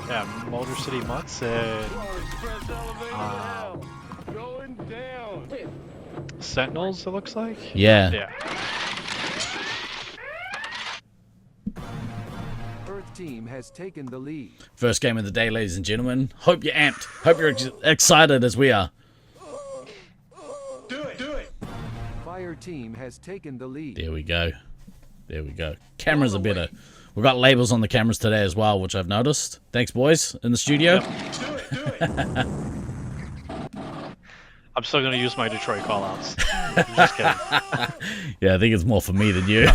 Yeah, Motor City Mutts and Sentinels, it looks like. Yeah. Yeah. Earth team has taken the lead. First game of the day, ladies and gentlemen. Hope you're amped. Hope you're excited as we are. Do it. Fire team has taken the lead. There we go. There we go. Cameras are better. We've got labels on the cameras today as well, which I've noticed. Thanks, boys, in the studio. Do it. I'm still going to use my Detroit callouts. Just kidding. Yeah, I think it's more for me than you.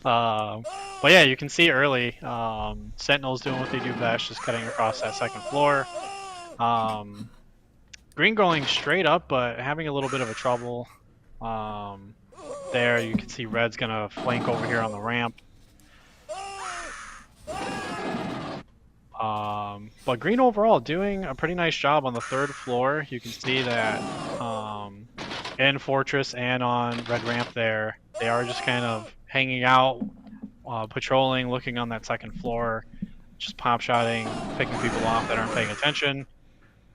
But yeah, you can see early, Sentinels doing what they do best, just cutting across that second floor. Green going straight up, but having a little bit of a trouble. There, you can see Red's going to flank over here on the ramp. But Green overall doing a pretty nice job on the third floor. You can see that in Fortress and on Red Ramp there, they are just kind of hanging out, patrolling, looking on that second floor, just pop-shotting, picking people off that aren't paying attention.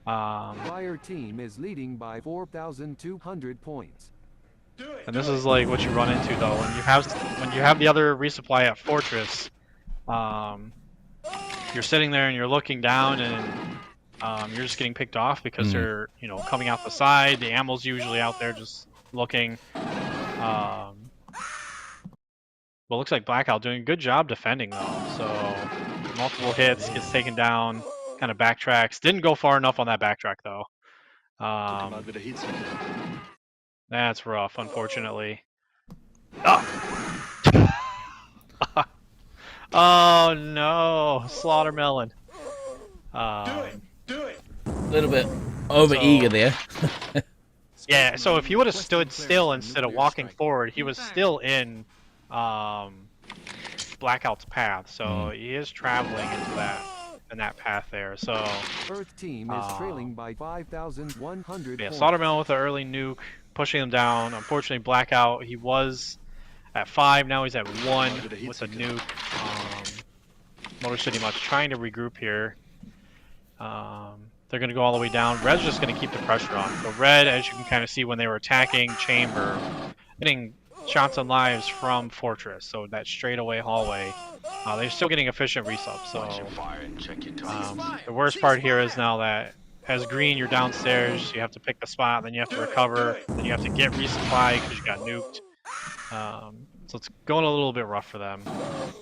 Fire team is leading by 4,200 points. And this is like what you run into though when you have the other resupply at Fortress. You're sitting there and you're looking down and you're just getting picked off because they're coming out the side. The ammo's usually out there just looking. Well, it looks like Blackout doing a good job defending though. So multiple hits, gets taken down, kind of backtracks. Didn't go far enough on that backtrack though. That's rough, unfortunately. Oh no, Slaughtermelon. Do it. A little bit over eager there. Yeah, so if he would have stood still instead of walking forward, he was still in Blackout's path. So he is traveling in that path there. So Earth team is trailing by 5,100 yeah, points. Slaughtermelon with an early nuke, pushing him down. Unfortunately, Blackout, he was at 5, now he's at 1 with a nuke. Motor City Mutts trying to regroup here. They're going to go all the way down. Red's just going to keep the pressure on. So Red, as you can kind of see when they were attacking Chamber, getting shots on lives from Fortress. So that straightaway hallway, they're still getting efficient resub. So the worst part here is now that as Green, you're downstairs, you have to pick the spot, then you have to recover, then you have to get resupply because you got nuked. So it's going a little bit rough for them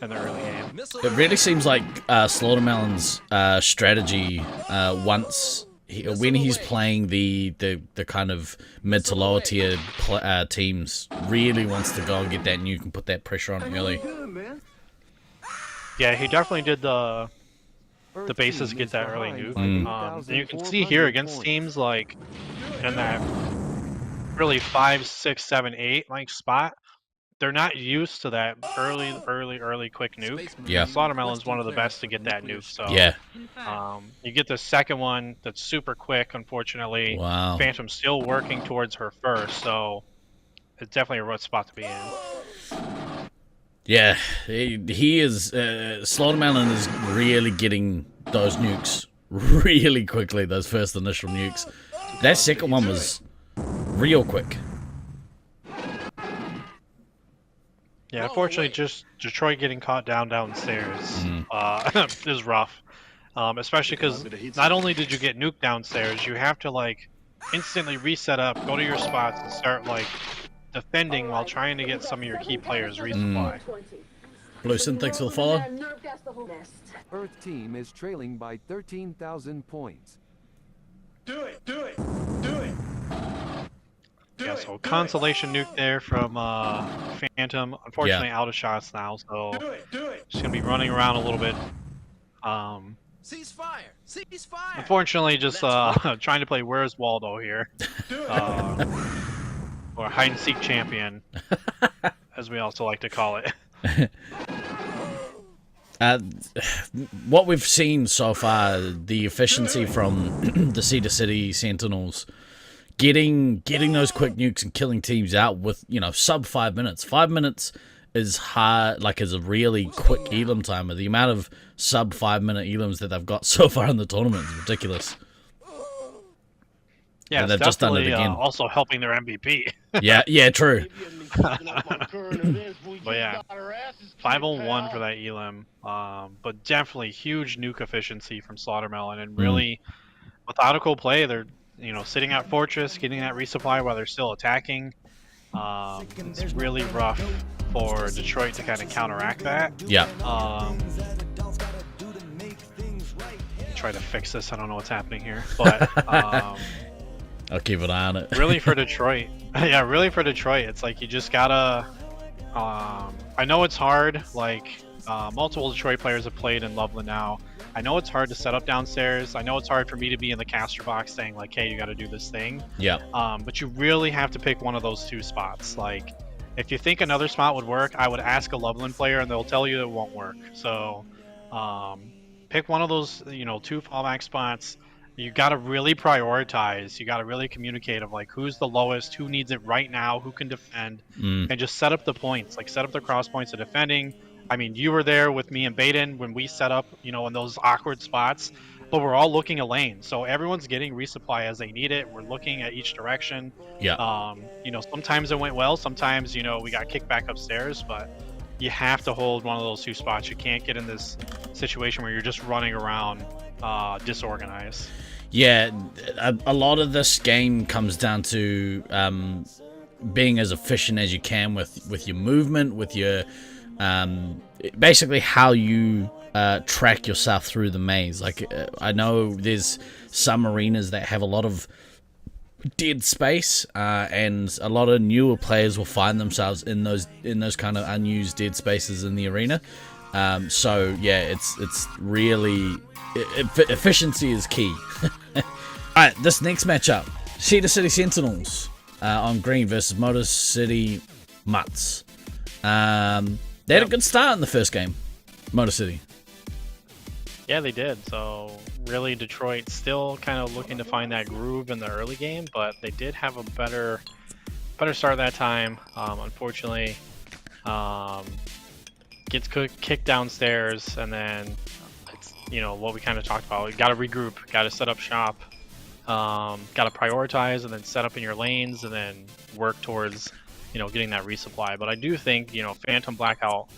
in the early game. It really seems like Slaughtermelon's strategy when he's playing the kind of mid to lower tier teams, really wants to go and get that nuke and put that pressure on early. Yeah, he definitely did the bases to get that early nuke. And you can see here against teams like in that really 5, 6, 7, 8 like spot. They're not used to that early quick nuke. Yeah. Slaughtermelon's one of the best to get that nuke. So Yeah. You get the second one that's super quick. Unfortunately, Wow. Phantom's still working towards her first, so it's definitely a rough spot to be in. Yeah, he is. Slaughtermelon is really getting those nukes really quickly. Those first initial nukes. That second one was real quick. Yeah, unfortunately, just Detroit getting caught downstairs is rough. Especially because not only did you get nuked downstairs, you have to like instantly reset up, go to your spots, and start like defending while trying to get some of your key players resupply. Blueson, thanks for the follow. Earth team is trailing by 13,000 points. Do it. Yeah, so consolation nuke there from Phantom. Unfortunately, out of shots now, so just gonna be running around a little bit. Ceasefire! Unfortunately, just trying to play Where's Waldo here, or hide and seek champion, as we also like to call it. What we've seen so far, the efficiency from the Cedar City Sentinels. Getting those quick nukes and killing teams out with, sub 5 minutes. 5 minutes is hard, like is a really quick elim timer. The amount of sub 5-minute elims that they've got so far in the tournament is ridiculous. Yeah, And it's they've just done it definitely again. also helping their MVP. Yeah, true. But yeah, 501 for that elim. But definitely huge nuke efficiency from Slaughtermelon, and really methodical play. They're sitting at Fortress, getting that resupply while they're still attacking. It's really rough for Detroit to kind of counteract that. Yeah. Try to fix this. I don't know what's happening here, but I'll keep an eye on it. really for Detroit, yeah, really for Detroit, it's like you just gotta. I know it's hard. Like multiple Detroit players have played in Loveland now. I know it's hard to set up downstairs. I know it's hard for me to be in the caster box saying like, "Hey, you got to do this thing." Yeah. But you really have to pick one of those two spots. Like, if you think another spot would work, I would ask a Loveland player, and they'll tell you it won't work. So, pick one of those, two fallback spots. You got to really prioritize. You got to really communicate of like who's the lowest, who needs it right now, who can defend, and just set up the points. Like set up the cross points of defending. I mean, you were there with me and Baden when we set up, in those awkward spots, but we're all looking a lane. So everyone's getting resupply as they need it. We're looking at each direction. Yeah. Sometimes it went well. Sometimes, we got kicked back upstairs, but you have to hold one of those two spots. You can't get in this situation where you're just running around disorganized. Yeah, a lot of this game comes down to being as efficient as you can with your movement, with your basically how you track yourself through the maze. Like I know there's some arenas that have a lot of dead space, and a lot of newer players will find themselves in those kind of unused dead spaces in the arena. So yeah, it's really efficiency is key. Alright, this next matchup, Cedar City Sentinels on green versus Motor City Mutts. They had a good start in the first game, Motor City. Yeah, they did. So really, Detroit still kind of looking to find that groove in the early game, but they did have a better start that time. Unfortunately, gets kicked downstairs, and then it's, what we kind of talked about. We got to regroup, got to set up shop, got to prioritize, and then set up in your lanes, and then work towards getting that resupply. But I do think Phantom Blackout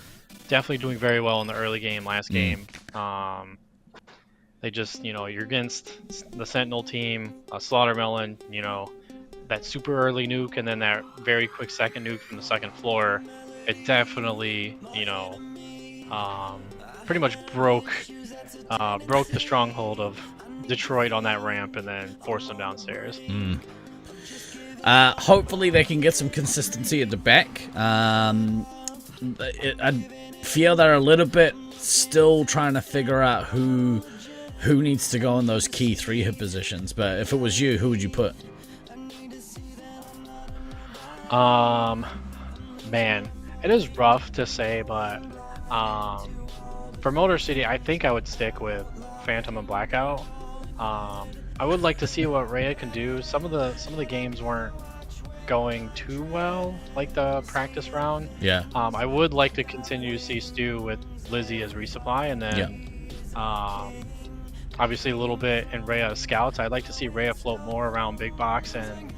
definitely doing very well in the early game last game. They just you're against the Sentinel team, Slaughtermelon, that super early nuke, and then that very quick second nuke from the second floor. It definitely pretty much broke the stronghold of Detroit on that ramp, and then forced them downstairs. Hopefully they can get some consistency at the back. I feel they're a little bit still trying to figure out who needs to go in those key 3-hit positions. But if it was you, who would you put? Man, it is rough to say, but for Motor City, I think I would stick with Phantom and Blackout. I would like to see what Rhea can do. Some of the games weren't going too well, like the practice round. Yeah. I would like to continue to see Stu with Lizzie as resupply, and then obviously a little bit in Rhea as scouts. I'd like to see Rhea float more around big box and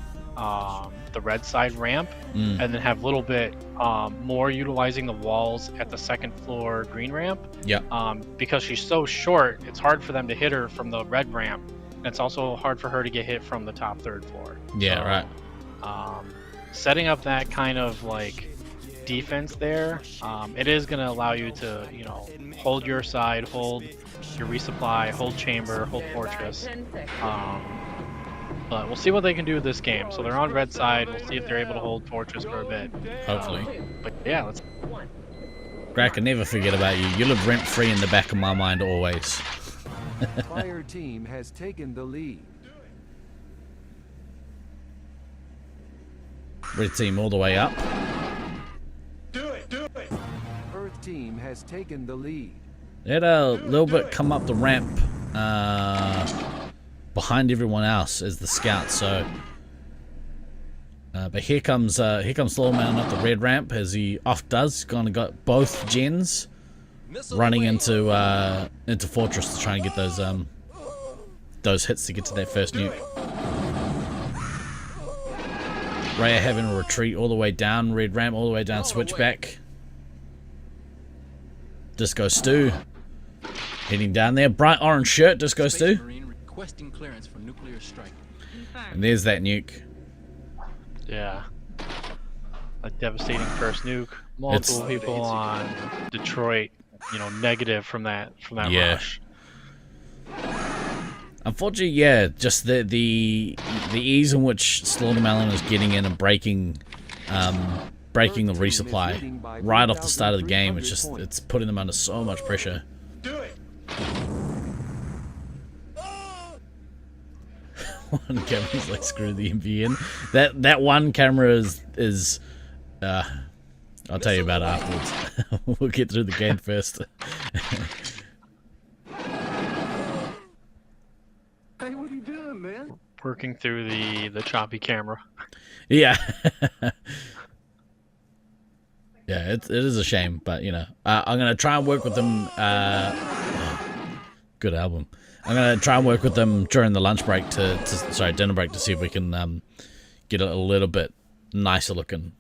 the red side ramp, and then have a little bit more utilizing the walls at the second floor green ramp. Yeah. Because she's so short, it's hard for them to hit her from the red ramp, and it's also hard for her to get hit from the top third floor. Yeah, so, right. Setting up that kind of like defense there, it is going to allow you to hold your side, hold your resupply, hold chamber, hold fortress. But we'll see what they can do this game. So they're on red side. We'll see if they're able to hold fortress for a bit. Hopefully. But yeah, let's. Greg, I never forget about you. You live rent free in the back of my mind always. Fire team has taken the lead. Red team all the way up. Do it. Earth team has taken the lead. They had a little bit come up the ramp behind everyone else as the scouts, so But here comes Slowman up the red ramp as he off does. Gonna got both gens running into Fortress to try and get those hits to get to that first nuke. Raya having a retreat all the way down, red ramp all the way down, switchback. Disco Stu heading down there, bright orange shirt, Disco Stu. And there's that nuke. Yeah. A devastating first nuke. Multiple people on Detroit, you know, negative from that rush. Unfortunately, yeah, just the ease in which Slaughtermelon is getting in and breaking the resupply right off the start of the game. It's putting them under so much pressure. Do it. One camera's like, screw the MVN. That one camera is I'll tell you about it afterwards. We'll get through the game first. Hey, what are you doing, man? Working through the choppy camera. Yeah. Yeah, it is a shame, but you know, I'm gonna try and work with them. Good album. I'm gonna try and work with them during the lunch break dinner break to see if we can get a little bit nicer looking.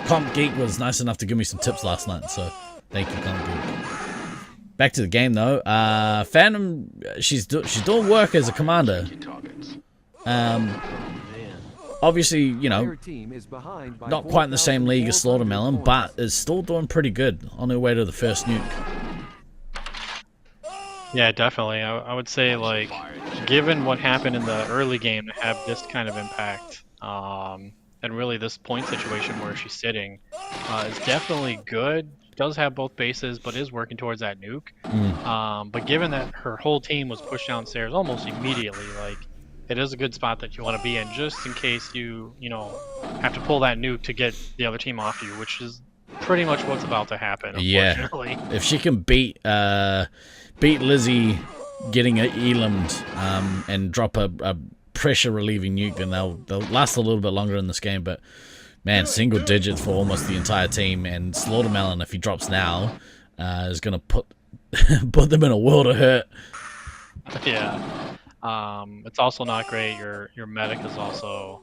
Comp Geek was nice enough to give me some tips last night, so thank you, Comp Geek. Back to the game though. Phantom, she's doing work as a commander. Obviously, you know, not quite in the same league as Slaughtermelon, but is still doing pretty good on her way to the first nuke. Yeah, definitely. I would say, like, given what happened in the early game to have this kind of impact, and really this point situation where she's sitting, is definitely good. Does have both bases, but is working towards that nuke. But given that her whole team was pushed downstairs almost immediately, like, it is a good spot that you want to be in just in case you know, have to pull that nuke to get the other team off you, which is pretty much what's about to happen, unfortunately. Yeah. If she can beat Lizzie getting elimed and drop a pressure relieving nuke, then they'll last a little bit longer in this game. But man, single digits for almost the entire team, and Slaughtermelon, if he drops now, is gonna put them in a world of hurt. Yeah. It's also not great. Your medic is also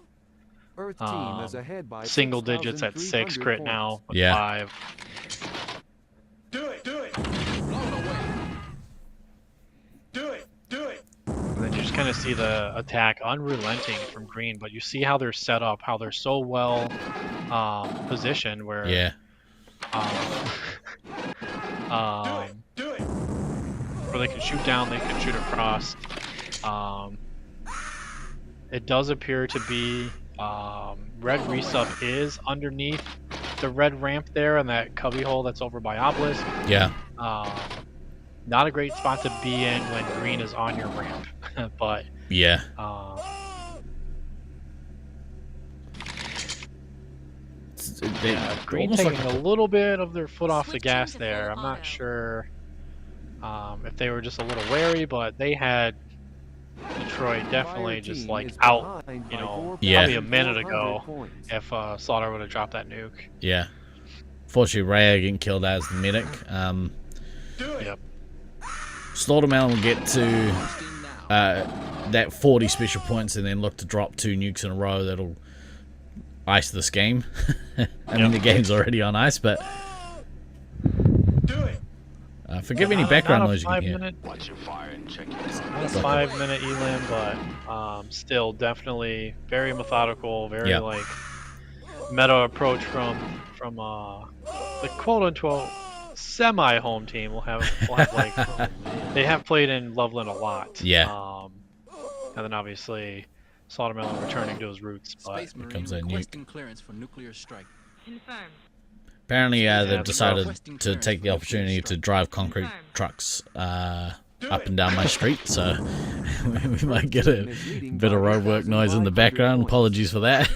single digits at 6 crit now with 5. Do it. Do it. And then you just kind of see the attack unrelenting from green, but you see how they're set up, how they're so well positioned where Do it. where they can shoot down, they can shoot across. It does appear to be red resup is underneath the red ramp there and that cubby hole that's over by Obelisk. Yeah. Not a great spot to be in when green is on your ramp, but yeah. Green taking a little bit of their foot off the gas there. I'm not sure if they were just a little wary, but they had Detroit definitely just like out, you know, probably a minute ago if Slaughter would have dropped that nuke. Yeah. Fortunately, Raya getting killed as the medic. Yep. Slaughtermelon will get to that 40 special points and then look to drop 2 nukes in a row. That'll ice this game. I mean, the game's already on ice, but forgive any background noise you can hear. Not a 5-minute elim, but still definitely very methodical, very like meta approach from the quote-unquote semi-home team. We'll have like they have played in Loveland a lot. Yeah. And then obviously Slaughtermelon returning to his roots. But here comes that nuke. Clearance for nuclear strike. Confirmed. Apparently, they've decided to take the opportunity to drive concrete trucks up and down my street, so we might get a bit of roadwork noise in the background. Apologies for that.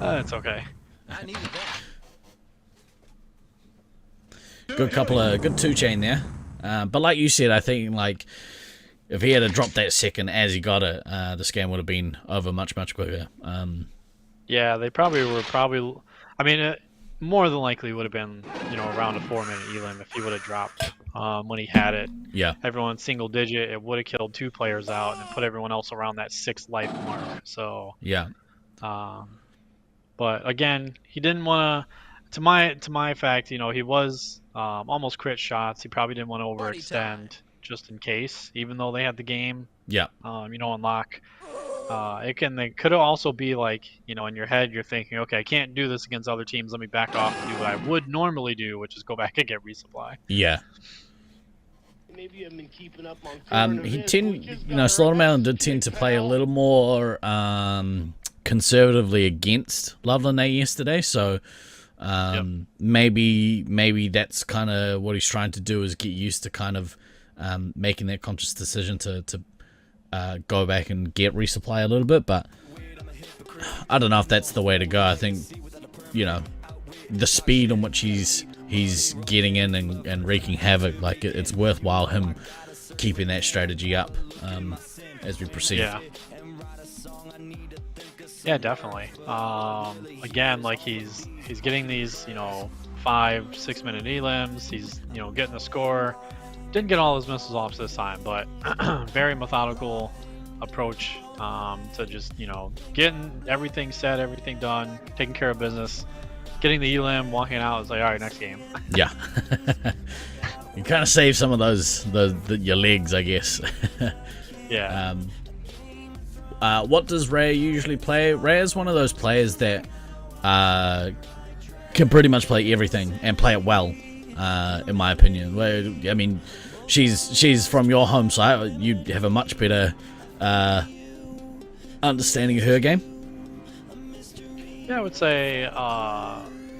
It's okay. I needed that. Good 2-chain there. But like you said, I think like if he had dropped that second as he got it, this game would have been over much quicker. Yeah, they probably were I mean, it more than likely would have been, around a 4-minute elim if he would have dropped when he had it. Yeah. Everyone single digit, it would have killed 2 players out and put everyone else around that 6 life mark. So, Yeah. but again, he didn't want to. To my fact, he was almost crit shots. He probably didn't want to overextend just in case, even though they had the game, Yeah. unlock. They could also be like, in your head, you're thinking, okay, I can't do this against other teams. Let me back off and do what I would normally do, which is go back and get resupply. Yeah. Maybe you haven't been keeping up on Slaughtermelon did tend to play a little more conservatively against Loveland yesterday, so maybe that's kind of what he's trying to do, is get used to kind of making that conscious decision to go back and get resupply a little bit. But I don't know if that's the way to go. I think the speed on which he's getting in and wreaking havoc, like it's worthwhile him keeping that strategy up as we proceed. Yeah, definitely. Again, like he's getting these 5-6 minute elims. He's getting the score. Didn't get all his missiles off this time, but very methodical approach to just getting everything set, everything done, taking care of business, getting the elim, walking out. It's like, all right, next game. Yeah. You kind of save some of those your legs, I guess. Yeah. What does Ray usually play? Ray is one of those players that can pretty much play everything and play it well, in my opinion. I mean, she's from your home site. You have a much better understanding of her game. Yeah, I would say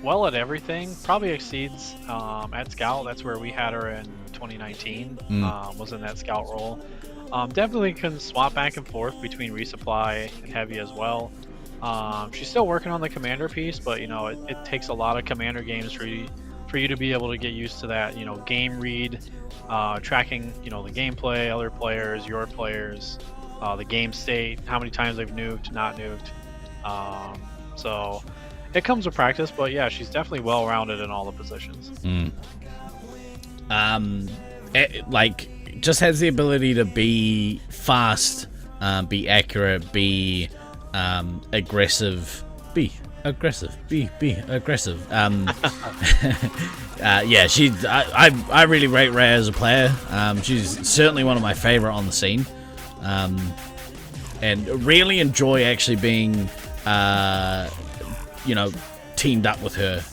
well at everything. Probably exceeds at Scout. That's where we had her in 2019. Was in that Scout role. Definitely can swap back and forth between resupply and heavy as well. She's still working on the commander piece, but it takes a lot of commander games for you to be able to get used to that. Game read, tracking the gameplay, other players, your players, the game state, how many times they've nuked, not nuked. So it comes with practice, but yeah, she's definitely well rounded in all the positions. Just has the ability to be fast, be accurate, be aggressive, be aggressive. Yeah, I really rate Ray as a player. She's certainly one of my favorite on the scene, and really enjoy actually being teamed up with her